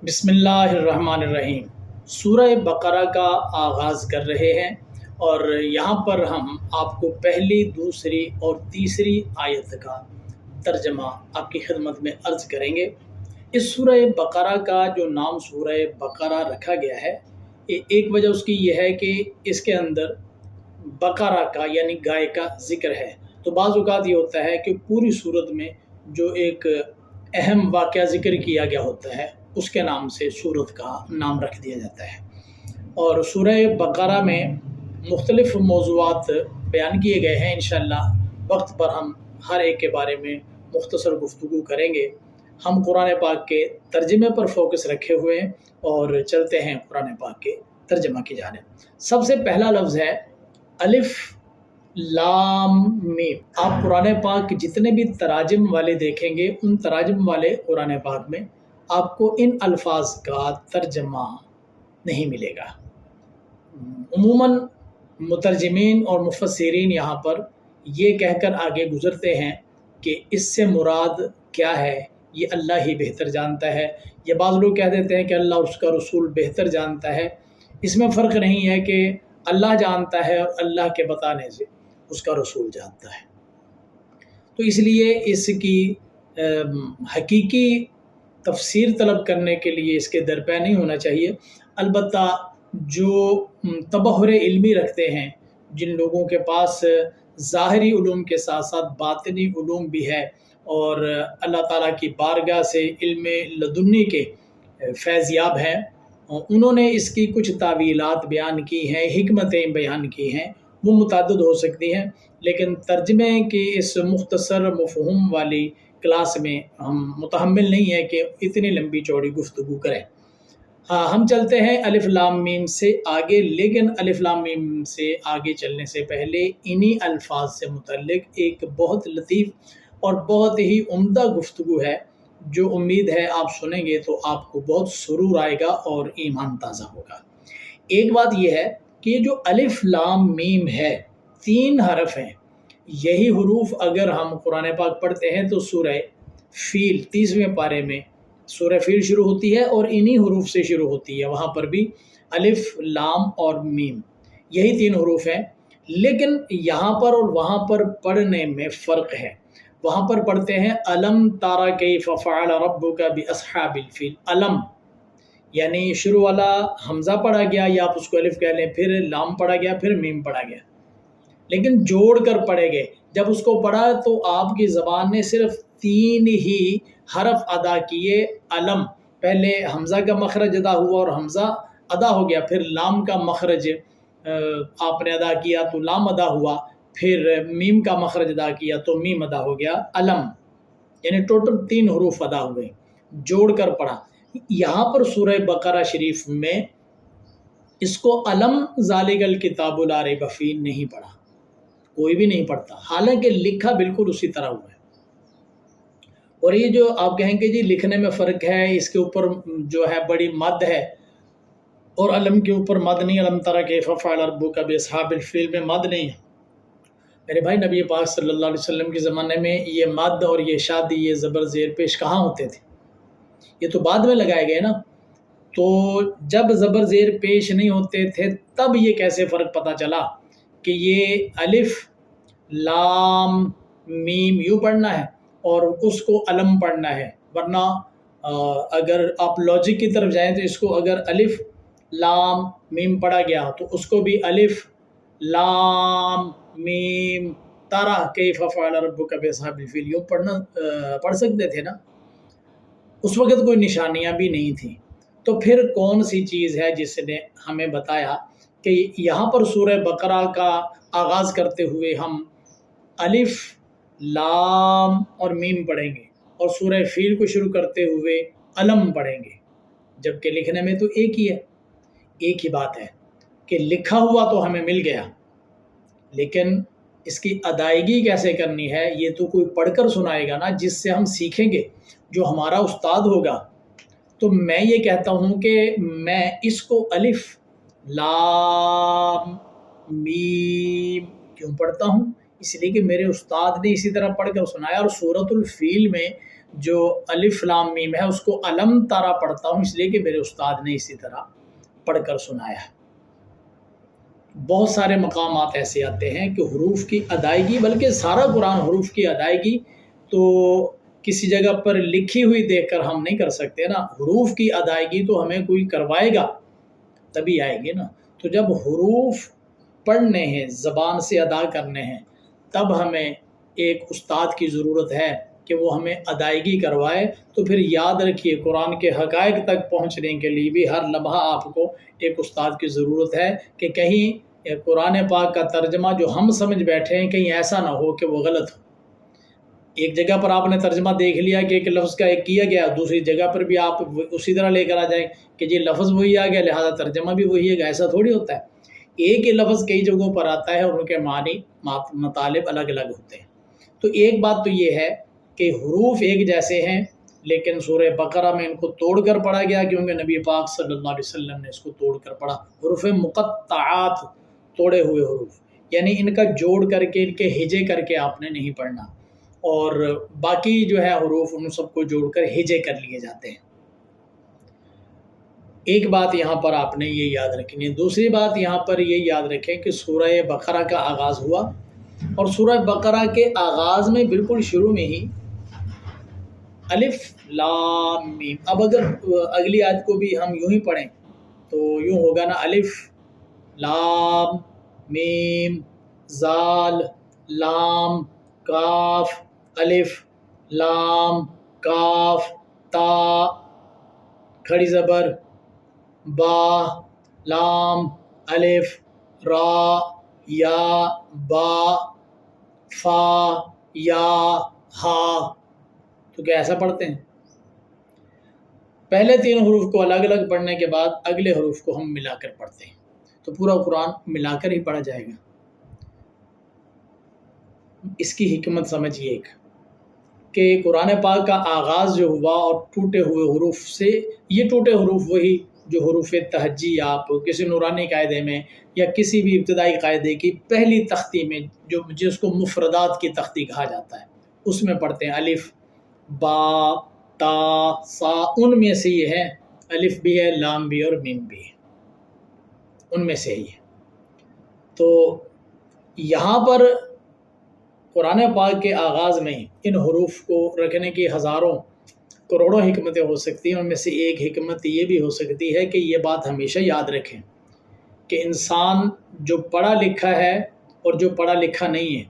بسم اللہ الرحمن الرحیم۔ سورہ بقرہ کا آغاز کر رہے ہیں اور یہاں پر ہم آپ کو پہلی، دوسری اور تیسری آیت کا ترجمہ آپ کی خدمت میں عرض کریں گے۔ اس سورہ بقرہ کا جو نام سورہ بقرہ رکھا گیا ہے، ایک وجہ اس کی یہ ہے کہ اس کے اندر بقرہ کا یعنی گائے کا ذکر ہے۔ تو بعض اوقات یہ ہوتا ہے کہ پوری سورت میں جو ایک اہم واقعہ ذکر کیا گیا ہوتا ہے اس کے نام سے سورت کا نام رکھ دیا جاتا ہے۔ اور سورہ بقرہ میں مختلف موضوعات بیان کیے گئے ہیں۔ انشاءاللہ وقت پر ہم ہر ایک کے بارے میں مختصر گفتگو کریں گے۔ ہم قرآن پاک کے ترجمے پر فوکس رکھے ہوئے ہیں اور چلتے ہیں قرآن پاک کے ترجمہ کی جانب۔ سب سے پہلا لفظ ہے الف لام میم۔ آپ قرآن پاک کے جتنے بھی تراجم والے دیکھیں گے، ان تراجم والے قرآن پاک میں آپ کو ان الفاظ کا ترجمہ نہیں ملے گا۔ عموماً مترجمین اور مفسرین یہاں پر یہ کہہ کر آگے گزرتے ہیں کہ اس سے مراد کیا ہے یہ اللہ ہی بہتر جانتا ہے، یا بعض لوگ کہہ دیتے ہیں کہ اللہ اور اس کا رسول بہتر جانتا ہے۔ اس میں فرق نہیں ہے کہ اللہ جانتا ہے اور اللہ کے بتانے سے اس کا رسول جانتا ہے۔ تو اس لیے اس کی حقیقی تفسیر طلب کرنے کے لیے اس کے درپے نہیں ہونا چاہیے۔ البتہ جو تبحر علمی رکھتے ہیں، جن لوگوں کے پاس ظاہری علوم کے ساتھ ساتھ باطنی علوم بھی ہے اور اللہ تعالیٰ کی بارگاہ سے علم لدنی کے فیض یاب ہیں، انہوں نے اس کی کچھ تعویلات بیان کی ہیں، حکمتیں بیان کی ہیں، وہ متعدد ہو سکتی ہیں، لیکن ترجمے کی اس مختصر مفہوم والی کلاس میں ہم متحمل نہیں ہے کہ اتنی لمبی چوڑی گفتگو کریں۔ ہاں، ہم چلتے ہیں الف لام میم سے آگے، لیکن الف لام میم سے آگے چلنے سے پہلے انہی الفاظ سے متعلق ایک بہت لطیف اور بہت ہی عمدہ گفتگو ہے، جو امید ہے آپ سنیں گے تو آپ کو بہت سرور آئے گا اور ایمان تازہ ہوگا۔ ایک بات یہ ہے کہ یہ جو الف لام میم ہے، 3 حرف ہیں۔ یہی حروف اگر ہم قرآن پاک پڑھتے ہیں تو سورہ فیل 30ویں پارے میں سورہ فیل شروع ہوتی ہے اور انہی حروف سے شروع ہوتی ہے۔ وہاں پر بھی الف لام اور میم یہی 3 حروف ہیں، لیکن یہاں پر اور وہاں پر پڑھنے میں فرق ہے۔ وہاں پر پڑھتے ہیں الم تارا کیف فعل ربک باصحاب الفیل۔ الم یعنی شروع والا حمزہ پڑھا گیا، یا آپ اس کو الف کہہ لیں، پھر لام پڑھا گیا، پھر میم پڑھا گیا، لیکن جوڑ کر پڑھے گئے۔ جب اس کو پڑھا تو آپ کی زبان نے صرف 3 ہی حرف ادا کیے۔ علم، پہلے حمزہ کا مخرج ادا ہوا اور حمزہ ادا ہو گیا، پھر لام کا مخرج آپ نے ادا کیا تو لام ادا ہوا، پھر میم کا مخرج ادا کیا تو میم ادا ہو گیا۔ علم یعنی ٹوٹل 3 حروف ادا ہوئے، جوڑ کر پڑھا۔ یہاں پر سورہ بقرہ شریف میں اس کو علم ذالک الکتاب لا ریب فیہ نہیں پڑھا، کوئی بھی نہیں پڑھتا، حالانکہ لکھا بالکل اسی طرح ہوا ہے۔ اور یہ جو آپ کہیں کہ جی لکھنے میں فرق ہے، اس کے اوپر جو ہے بڑی مد ہے اور علم کے اوپر مد نہیں، علم تری کیف فعل ربک باصحاب الفیل میں مد نہیں ہے۔ میرے بھائی، نبی پاک صلی اللہ علیہ وسلم کے زمانے میں یہ مد اور یہ شادی، یہ زبر زیر پیش کہاں ہوتے تھے؟ یہ تو بعد میں لگائے گئے نا۔ تو جب زبر زیر پیش نہیں ہوتے تھے تب یہ کیسے فرق پتہ چلا کہ یہ الف لام میم یوں پڑھنا ہے اور اس کو علم پڑھنا ہے؟ ورنہ اگر آپ لاجک کی طرف جائیں تو اس کو اگر الف لام میم پڑھا گیا تو اس کو بھی الف لام میم تارا کیف فعل ربک باصحاب الفیل یوں پڑھ سکتے تھے نا۔ اس وقت کوئی نشانیاں بھی نہیں تھیں، تو پھر کون سی چیز ہے جس نے ہمیں بتایا کہ یہاں پر سورہ بقرہ کا آغاز کرتے ہوئے ہم الف لام اور میم پڑھیں گے اور سورہ فیل کو شروع کرتے ہوئے علم پڑھیں گے، جبکہ لکھنے میں تو ایک ہی ہے۔ ایک ہی بات ہے کہ لکھا ہوا تو ہمیں مل گیا، لیکن اس کی ادائیگی کیسے کرنی ہے یہ تو کوئی پڑھ کر سنائے گا نا، جس سے ہم سیکھیں گے، جو ہمارا استاد ہوگا۔ تو میں یہ کہتا ہوں کہ میں اس کو الف لام میم کیوں پڑھتا ہوں؟ اس لیے کہ میرے استاد نے اسی طرح پڑھ کر سنایا، اور سورۃ الفیل میں جو الف لام میم ہے اس کو علم تارا پڑھتا ہوں، اس لیے کہ میرے استاد نے اسی طرح پڑھ کر سنایا ہے۔ بہت سارے مقامات ایسے آتے ہیں کہ حروف کی ادائیگی، بلکہ سارا قرآن حروف کی ادائیگی تو کسی جگہ پر لکھی ہوئی دیکھ کر ہم نہیں کر سکتے نا، حروف کی ادائیگی تو ہمیں کوئی کروائے گا تبھی آئے گی نا۔ تو جب حروف پڑھنے ہیں، زبان سے ادا کرنے ہیں، تب ہمیں ایک استاد کی ضرورت ہے کہ وہ ہمیں ادائیگی کروائے۔ تو پھر یاد رکھیے، قرآن کے حقائق تک پہنچنے کے لیے بھی ہر لمحہ آپ کو ایک استاد کی ضرورت ہے کہ کہیں قرآن پاک کا ترجمہ جو ہم سمجھ بیٹھے ہیں کہیں ایسا نہ ہو کہ وہ غلط ہو۔ ایک جگہ پر آپ نے ترجمہ دیکھ لیا کہ ایک لفظ کا ایک کیا گیا، دوسری جگہ پر بھی آپ اسی طرح لے کر آ جائیں کہ جی لفظ وہی آ گیا لہذا ترجمہ بھی وہی ہے، ایسا تھوڑی ہوتا ہے۔ ایک ہی لفظ کئی جگہوں پر آتا ہے اور ان کے معنی مطالب الگ الگ ہوتے ہیں۔ تو ایک بات تو یہ ہے کہ حروف ایک جیسے ہیں، لیکن سورہ بقرہ میں ان کو توڑ کر پڑھا گیا کیونکہ نبی پاک صلی اللہ علیہ وسلم نے اس کو توڑ کر پڑھا۔ حروف مقطعات، توڑے ہوئے حروف، یعنی ان کا جوڑ کر کے، ان کے ہجے کر کے آپ نے نہیں پڑھنا، اور باقی جو ہے حروف ان سب کو جوڑ کر ہجے کر لیے جاتے ہیں۔ ایک بات یہاں پر آپ نے یہ یاد رکھنی ہے۔ دوسری بات یہاں پر یہ یاد رکھیں کہ سورہ بقرہ کا آغاز ہوا، اور سورہ بقرہ کے آغاز میں بالکل شروع میں ہی الف لام میم۔ اب اگر اگلی آیت کو بھی ہم یوں ہی پڑھیں تو یوں ہوگا نا، الف لام میم زال لام کاف، الف لام کاف تا، کھڑی زبر با، لام الف را یا با فا یا ہا۔ تو کیا ایسا پڑھتے ہیں؟ پہلے تین حروف کو الگ الگ پڑھنے کے بعد اگلے حروف کو ہم ملا کر پڑھتے ہیں، تو پورا قرآن ملا کر ہی پڑھا جائے گا۔ اس کی حکمت سمجھیے ایک کہ قرآن پاک کا آغاز جو ہوا اور ٹوٹے ہوئے حروف سے، یہ ٹوٹے حروف وہی جو حروف تہجی آپ کسی نورانی قاعدے میں یا کسی بھی ابتدائی قاعدے کی پہلی تختی میں، جو جس کو مفردات کی تختی کہا جاتا ہے، اس میں پڑھتے ہیں۔ الف با تا سا، ان میں سے یہ ہے، الف بھی ہے لام بھی اور میم بھی ہے، ان میں سے ہی ہے۔ تو یہاں پر قرآن پاک کے آغاز میں ان حروف کو رکھنے کی ہزاروں کروڑوں حکمتیں ہو سکتی ہیں۔ ان میں سے ایک حکمت یہ بھی ہو سکتی ہے کہ یہ بات ہمیشہ یاد رکھیں کہ انسان جو پڑھا لکھا ہے اور جو پڑھا لکھا نہیں ہے،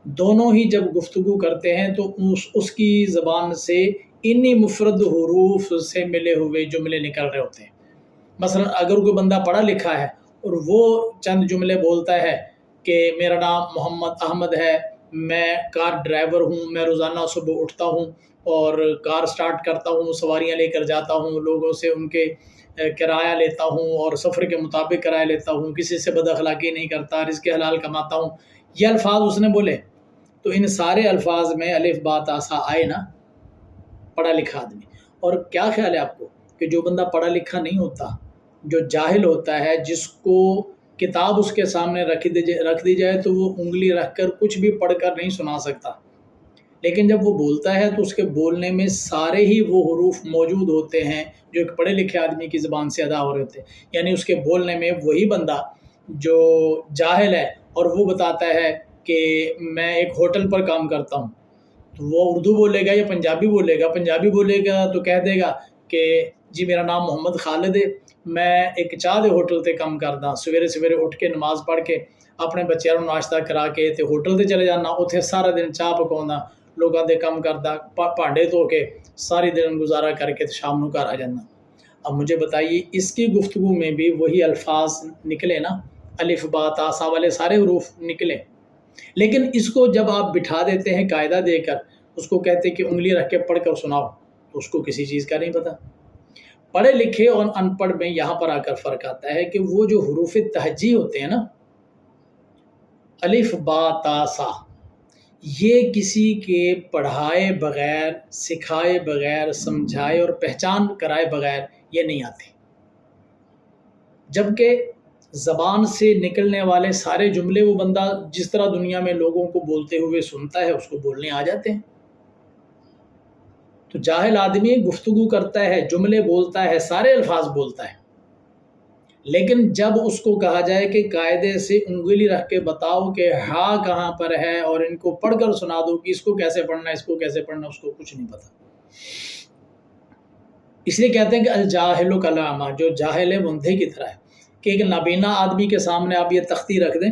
دونوں ہی جب گفتگو کرتے ہیں تو اس کی زبان سے انہی مفرد حروف سے ملے ہوئے جملے نکل رہے ہوتے ہیں۔ مثلا اگر کوئی بندہ پڑھا لکھا ہے اور وہ چند جملے بولتا ہے کہ میرا نام محمد احمد ہے، میں کار ڈرائیور ہوں، میں روزانہ صبح اٹھتا ہوں اور کار سٹارٹ کرتا ہوں، سواریاں لے کر جاتا ہوں، لوگوں سے ان کے کرایہ لیتا ہوں اور سفر کے مطابق کرایہ لیتا ہوں، کسی سے بد اخلاقی نہیں کرتا، رزق حلال کماتا ہوں، یہ الفاظ اس نے بولے، تو ان سارے الفاظ میں الف با تا سا آئے نا، پڑھا لکھا آدمی۔ اور کیا خیال ہے آپ کو کہ جو بندہ پڑھا لکھا نہیں ہوتا، جو جاہل ہوتا ہے، جس کو کتاب اس کے سامنے رکھ دی جائے تو وہ انگلی رکھ کر کچھ بھی پڑھ کر نہیں سنا سکتا، لیکن جب وہ بولتا ہے تو اس کے بولنے میں سارے ہی وہ حروف موجود ہوتے ہیں جو ایک پڑھے لکھے آدمی کی زبان سے ادا ہو رہے ہوتے ہیں۔ یعنی اس کے بولنے میں وہی بندہ جو جاہل ہے اور وہ بتاتا ہے کہ میں ایک ہوٹل پر کام کرتا ہوں، تو وہ اردو بولے گا یا پنجابی بولے گا؟ پنجابی بولے گا تو کہہ دے گا کہ جی میرا نام محمد خالد ہے، میں ایک چاہ دے ہوٹل تے کام کردا، سویرے سویرے اٹھ کے نماز پڑھ کے اپنے بچیاں نوں ناشتہ کرا کے تے ہوٹل تے چلے جانا، اتنے سارا دن چاہ پکاؤں، لوگوں دے کام کردا، بھانڈے دھو کے ساری دن گزارا کر کے شام نو گھر آ جانا۔ اب مجھے بتائیے اس کی گفتگو میں بھی وہی الفاظ نکلے نا، الف با تا سا والے سارے حروف نکلے، لیکن اس کو جب آپ بٹھا دیتے ہیں قاعدہ دے کر، اس کو کہتے ہیں کہ انگلی رکھ کے پڑھ کر سناؤ، تو اس کو کسی چیز کا نہیں پتہ۔ پڑھے لکھے اور ان پڑھ میں یہاں پر آ کر فرق آتا ہے کہ وہ جو حروف تہجی ہوتے ہیں نا، الف با تا سا، یہ کسی کے پڑھائے بغیر، سکھائے بغیر، سمجھائے اور پہچان کرائے بغیر یہ نہیں آتے، جبکہ زبان سے نکلنے والے سارے جملے وہ بندہ جس طرح دنیا میں لوگوں کو بولتے ہوئے سنتا ہے اس کو بولنے آ جاتے ہیں۔ تو جاہل آدمی گفتگو کرتا ہے، جملے بولتا ہے، سارے الفاظ بولتا ہے، لیکن جب اس کو کہا جائے کہ قاعدے سے انگلی رکھ کے بتاؤ کہ ہاں کہاں پر ہے اور ان کو پڑھ کر سنا دو کہ اس کو کیسے پڑھنا ہے، اس کو کیسے پڑھنا، اس کو کچھ نہیں پتا۔ اس لیے کہتے ہیں کہ الجاہل کالأعمی، جو جاہل ہے وہ اندھے کی طرح ہے، کہ ایک نابینا آدمی کے سامنے آپ یہ تختی رکھ دیں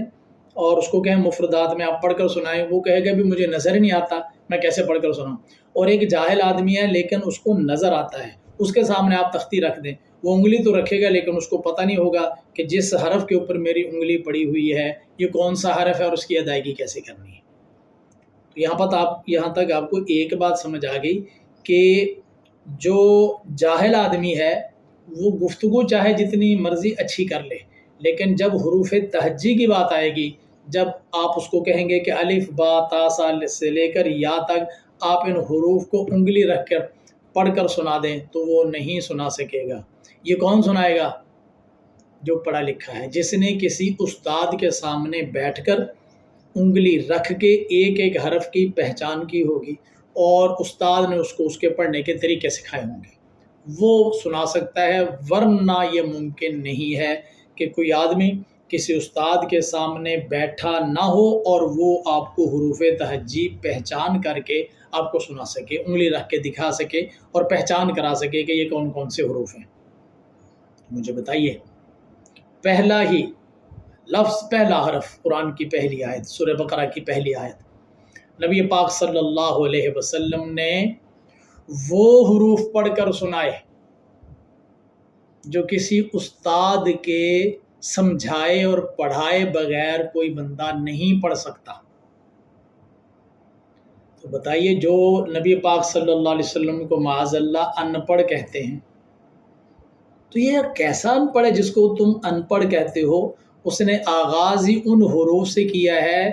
اور اس کو کہیں مفردات میں آپ پڑھ کر سنائیں، وہ کہے گا بھی مجھے نظر ہی نہیں آتا، میں کیسے پڑھ کر سناؤں۔ اور ایک جاہل آدمی ہے لیکن اس کو نظر آتا ہے، اس کے سامنے آپ تختی رکھ دیں، وہ انگلی تو رکھے گا لیکن اس کو پتہ نہیں ہوگا کہ جس حرف کے اوپر میری انگلی پڑی ہوئی ہے یہ کون سا حرف ہے اور اس کی ادائیگی کیسے کرنی ہے۔ تو یہاں تک آپ کو ایک بات سمجھ آ گئی کہ جو جاہل آدمی ہے وہ گفتگو چاہے جتنی مرضی اچھی کر لے، لیکن جب حروف تہجی کی بات آئے گی، جب آپ اس کو کہیں گے کہ الف با تا سا سے لے کر یا تک آپ ان حروف کو انگلی رکھ کر پڑھ کر سنا دیں تو وہ نہیں سنا سکے گا۔ یہ کون سنائے گا؟ جو پڑھا لکھا ہے، جس نے کسی استاد کے سامنے بیٹھ کر انگلی رکھ کے ایک ایک حرف کی پہچان کی ہوگی اور استاد نے اس کو اس کے پڑھنے کے طریقے سکھائے ہوں گے، وہ سنا سکتا ہے۔ ورنہ یہ ممکن نہیں ہے کہ کوئی آدمی کسی استاد کے سامنے بیٹھا نہ ہو اور وہ آپ کو حروف تہجی پہچان کر کے آپ کو سنا سکے، انگلی رکھ کے دکھا سکے اور پہچان کرا سکے کہ یہ کون کون سے حروف ہیں۔ مجھے بتائیے، پہلا ہی لفظ، پہلا حرف، قرآن کی پہلی آیت، سورہ بقرہ کی پہلی آیت، نبی پاک صلی اللہ علیہ وسلم نے وہ حروف پڑھ کر سنائے جو کسی استاد کے سمجھائے اور پڑھائے بغیر کوئی بندہ نہیں پڑھ سکتا۔ تو بتائیے، جو نبی پاک صلی اللہ علیہ وسلم کو معاذ اللہ ان پڑھ کہتے ہیں، تو یہ کیسا ان پڑھ ہے جس کو تم ان پڑھ کہتے ہو؟ اس نے آغاز ہی ان حروف سے کیا ہے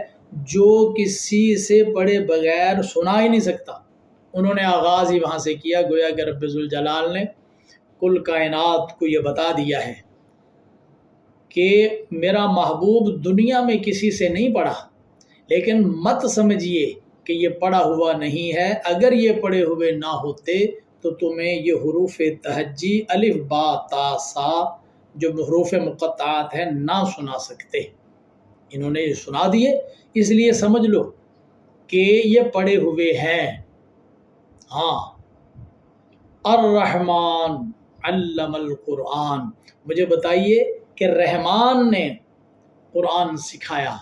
جو کسی سے پڑھے بغیر سنا ہی نہیں سکتا۔ انہوں نے آغاز ہی وہاں سے کیا، گویا کہ رب ذوالجلال نے کل کائنات کو یہ بتا دیا ہے کہ میرا محبوب دنیا میں کسی سے نہیں پڑھا، لیکن مت سمجھیے کہ یہ پڑھا ہوا نہیں ہے، اگر یہ پڑھے ہوئے نہ ہوتے تو تمہیں یہ حروف تہجی الف با تا سا جو حروف مقطعات ہیں نہ سنا سکتے۔ انہوں نے سنا دیے، اس لیے سمجھ لو کہ یہ پڑھے ہوئے ہیں۔ ہاں، الرحمن علم القرآن، مجھے بتائیے کہ رحمان نے قرآن سکھایا،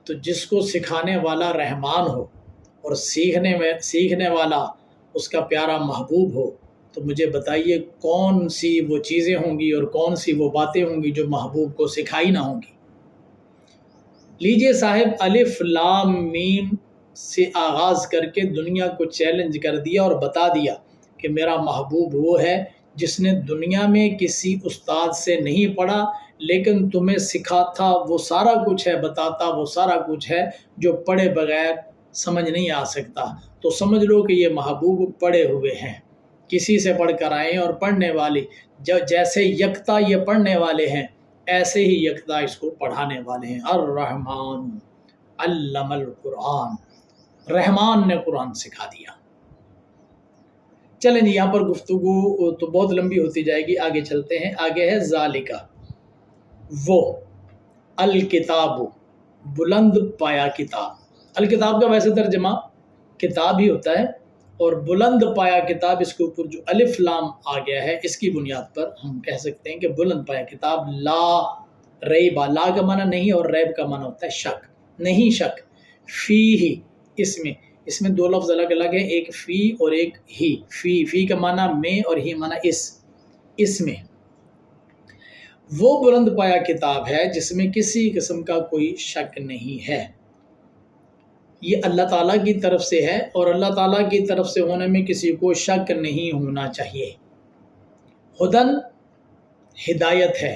تو جس کو سکھانے والا رحمان ہو اور سیکھنے والا اس کا پیارا محبوب ہو، تو مجھے بتائیے کون سی وہ چیزیں ہوں گی اور کون سی وہ باتیں ہوں گی جو محبوب کو سکھائی نہ ہوں گی۔ لیجئے صاحب، الف لام میم سے آغاز کر کے دنیا کو چیلنج کر دیا اور بتا دیا کہ میرا محبوب وہ ہے جس نے دنیا میں کسی استاد سے نہیں پڑھا لیکن تمہیں سکھاتا وہ سارا کچھ ہے، بتاتا وہ سارا کچھ ہے جو پڑھے بغیر سمجھ نہیں آ سکتا۔ تو سمجھ لو کہ یہ محبوب پڑھے ہوئے ہیں، کسی سے پڑھ کر آئے اور پڑھنے والے جیسے یکتا یہ پڑھنے والے ہیں ایسے ہی یکتا اس کو پڑھانے والے ہیں۔ الرحمن علم القرآن، رحمان نے قرآن سکھا دیا۔ چلیں جی، یہاں پر گفتگو تو بہت لمبی ہوتی جائے گی، آگے چلتے ہیں۔ آگے ہے ذالکہ، وہ، الکتاب، بلند پایا کتاب۔ الکتاب کا ویسے ترجمہ کتاب ہی ہوتا ہے، اور بلند پایا کتاب، اس کے اوپر جو الف لام آ گیا ہے اس کی بنیاد پر ہم کہہ سکتے ہیں کہ بلند پایا کتاب۔ لا ریبہ، لا کا معنی نہیں اور ریب کا معنی ہوتا ہے شک، نہیں شک، فی ہی، اس میں دو لفظ الگ الگ ہیں، ایک فی اور ایک ہی۔ فی کا معنی میں اور ہی معنی اس میں وہ بلند پایا کتاب ہے جس میں کسی قسم کا کوئی شک نہیں ہے۔ یہ اللہ تعالیٰ کی طرف سے ہے اور اللہ تعالیٰ کی طرف سے ہونے میں کسی کو شک نہیں ہونا چاہیے۔ ہدن، ہدایت ہے،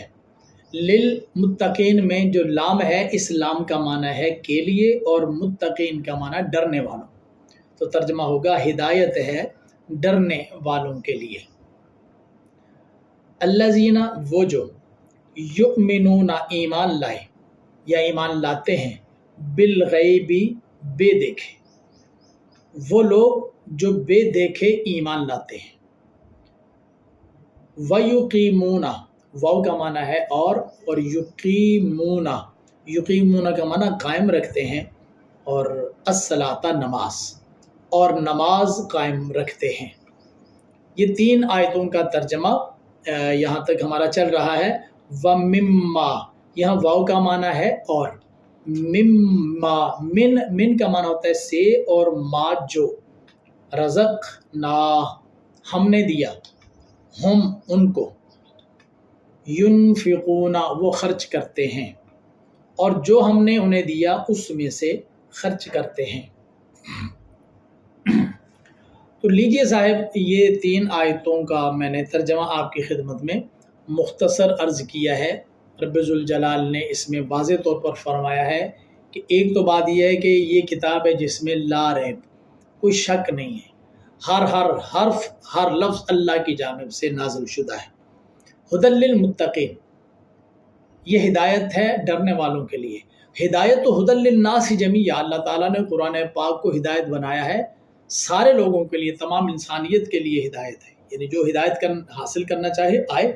للمتقین میں جو لام ہے اس لام کا معنی ہے کے لیے اور متقین کا معنی ڈرنے والوں، تو ترجمہ ہوگا ہدایت ہے ڈرنے والوں کے لیے۔ الذین، وہ جو، یؤمنون، ایمان لائے یا ایمان لاتے ہیں، بالغیبی، بے دیکھے، وہ لوگ جو بے دیکھے ایمان لاتے ہیں۔ وَيُقِيمُونَ، واو کا معنی ہے اور یقیمون، یقیمون کا معنی قائم رکھتے ہیں، اور الصلاۃ نماز، اور نماز قائم رکھتے ہیں۔ یہ 3 آیتوں کا ترجمہ یہاں تک ہمارا چل رہا ہے۔ وَمِمَّا، یہاں واو کا معنی ہے اور، مما، من کا معنی ہوتا ہے سے، اور ما جو، رزقنا ہم نے دیا، ہم ان کو، ینفقون وہ خرچ کرتے ہیں، اور جو ہم نے انہیں دیا اس میں سے خرچ کرتے ہیں۔ تو لیجئے صاحب، یہ 3 آیتوں کا میں نے ترجمہ آپ کی خدمت میں مختصر عرض کیا ہے۔ رب ذوالجلال نے اس میں واضح طور پر فرمایا ہے کہ ایک تو بات یہ ہے کہ یہ کتاب ہے جس میں لا ریب، کوئی شک نہیں ہے، ہر حرف ہر لفظ اللہ کی جانب سے نازل شدہ ہے۔ ھدی للمتقین، یہ ہدایت ہے ڈرنے والوں کے لیے۔ ہدایت تو ھدی للناس جمیعا، اللہ تعالیٰ نے قرآن پاک کو ہدایت بنایا ہے سارے لوگوں کے لیے، تمام انسانیت کے لیے ہدایت ہے، یعنی جو ہدایت حاصل کرنا چاہے آئے،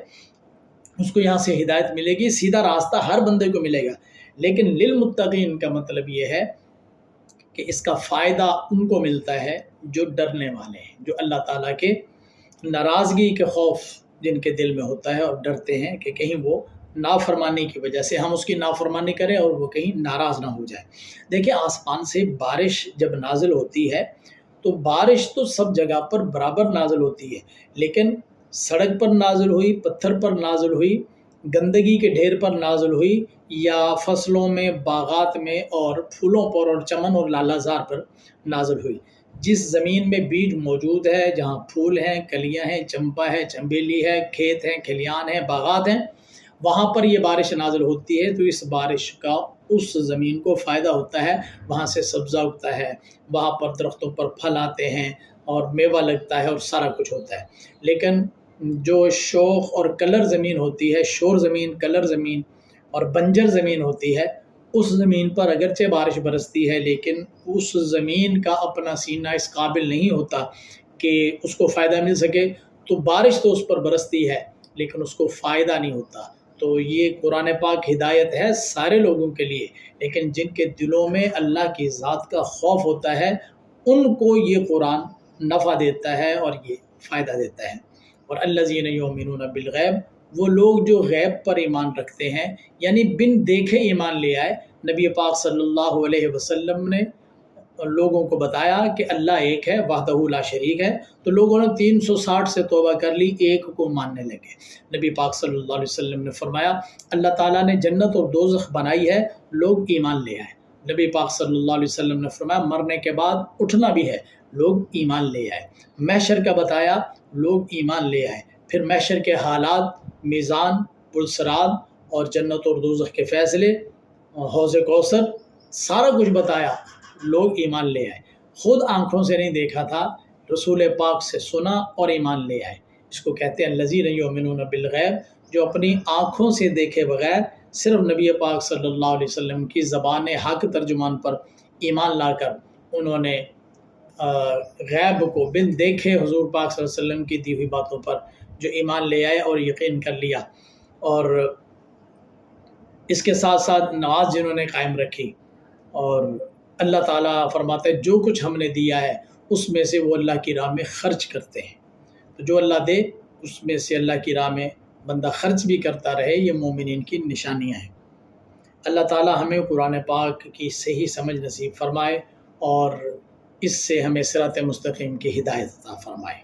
اس کو یہاں سے ہدایت ملے گی، سیدھا راستہ ہر بندے کو ملے گا۔ لیکن للمتقین کا مطلب یہ ہے کہ اس کا فائدہ ان کو ملتا ہے جو ڈرنے والے ہیں، جو اللہ تعالیٰ کے ناراضگی کے خوف جن کے دل میں ہوتا ہے، اور ڈرتے ہیں کہ کہیں وہ نافرمانی کی وجہ سے ہم اس کی نافرمانی کریں اور وہ کہیں ناراض نہ ہو جائے۔ دیکھیں، آسمان سے بارش جب نازل ہوتی ہے تو بارش تو سب جگہ پر برابر نازل ہوتی ہے، لیکن سڑک پر نازل ہوئی، پتھر پر نازل ہوئی، گندگی کے ڈھیر پر نازل ہوئی، یا فصلوں میں، باغات میں، اور پھولوں پر اور چمن اور لالہ زار پر نازل ہوئی۔ جس زمین میں بیج موجود ہے، جہاں پھول ہیں، کلیاں ہیں، چمپا ہے، چنبیلی ہے، کھیت ہیں، کھلیان ہیں، باغات ہیں، وہاں پر یہ بارش نازل ہوتی ہے تو اس بارش کا اس زمین کو فائدہ ہوتا ہے، وہاں سے سبزہ اگتا ہے، وہاں پر درختوں پر پھل آتے ہیں اور میوہ لگتا ہے اور سارا کچھ ہوتا ہے۔ لیکن جو شوخ اور کلر زمین ہوتی ہے، شور زمین، کلر زمین اور بنجر زمین ہوتی ہے، اس زمین پر اگرچہ بارش برستی ہے، لیکن اس زمین کا اپنا سینہ اس قابل نہیں ہوتا کہ اس کو فائدہ مل سکے، تو بارش تو اس پر برستی ہے لیکن اس کو فائدہ نہیں ہوتا۔ تو یہ قرآن پاک ہدایت ہے سارے لوگوں کے لیے، لیکن جن کے دلوں میں اللہ کی ذات کا خوف ہوتا ہے ان کو یہ قرآن نفع دیتا ہے اور یہ فائدہ دیتا ہے۔ اور الذین یؤمنون بالغیب، وہ لوگ جو غیب پر ایمان رکھتے ہیں، یعنی بن دیکھے ایمان لے آئے۔ نبی پاک صلی اللہ علیہ وسلم نے لوگوں کو بتایا کہ اللہ ایک ہے، وحدہ لا شریک ہے، تو لوگوں نے 360 سے توبہ کر لی، ایک کو ماننے لگے۔ نبی پاک صلی اللہ علیہ وسلم نے فرمایا اللہ تعالیٰ نے جنت اور دوزخ بنائی ہے، لوگ ایمان لے آئے۔ نبی پاک صلی اللہ علیہ وسلم نے فرمایا مرنے کے بعد اٹھنا بھی ہے، لوگ ایمان لے آئے۔ محشر کا بتایا، لوگ ایمان لے آئے۔ پھر محشر کے حالات، میزان، پلسرات اور جنت اور دوزخ کے فیصلے، حوض کوثر، سارا کچھ بتایا، لوگ ایمان لے آئے۔ خود آنکھوں سے نہیں دیکھا تھا، رسول پاک سے سنا اور ایمان لے آئے۔ اس کو کہتے ہیں الذین یؤمنون بالغیب، جو اپنی آنکھوں سے دیکھے بغیر صرف نبی پاک صلی اللہ علیہ وسلم کی زبان حق ترجمان پر ایمان لا کر انہوں نے غیب کو بن دیکھے حضور پاک صلی اللہ علیہ وسلم کی دی ہوئی باتوں پر جو ایمان لے آئے اور یقین کر لیا، اور اس کے ساتھ ساتھ نماز جنہوں نے قائم رکھی، اور اللہ تعالیٰ فرماتا ہے جو کچھ ہم نے دیا ہے اس میں سے وہ اللہ کی راہ میں خرچ کرتے ہیں۔ تو جو اللہ دے اس میں سے اللہ کی راہ میں بندہ خرچ بھی کرتا رہے، یہ مومنین کی نشانیاں ہیں۔ اللہ تعالیٰ ہمیں قرآن پاک کی صحیح سمجھ نصیب فرمائے اور اس سے ہمیں صراط مستقیم کی ہدایت عطا فرمائے۔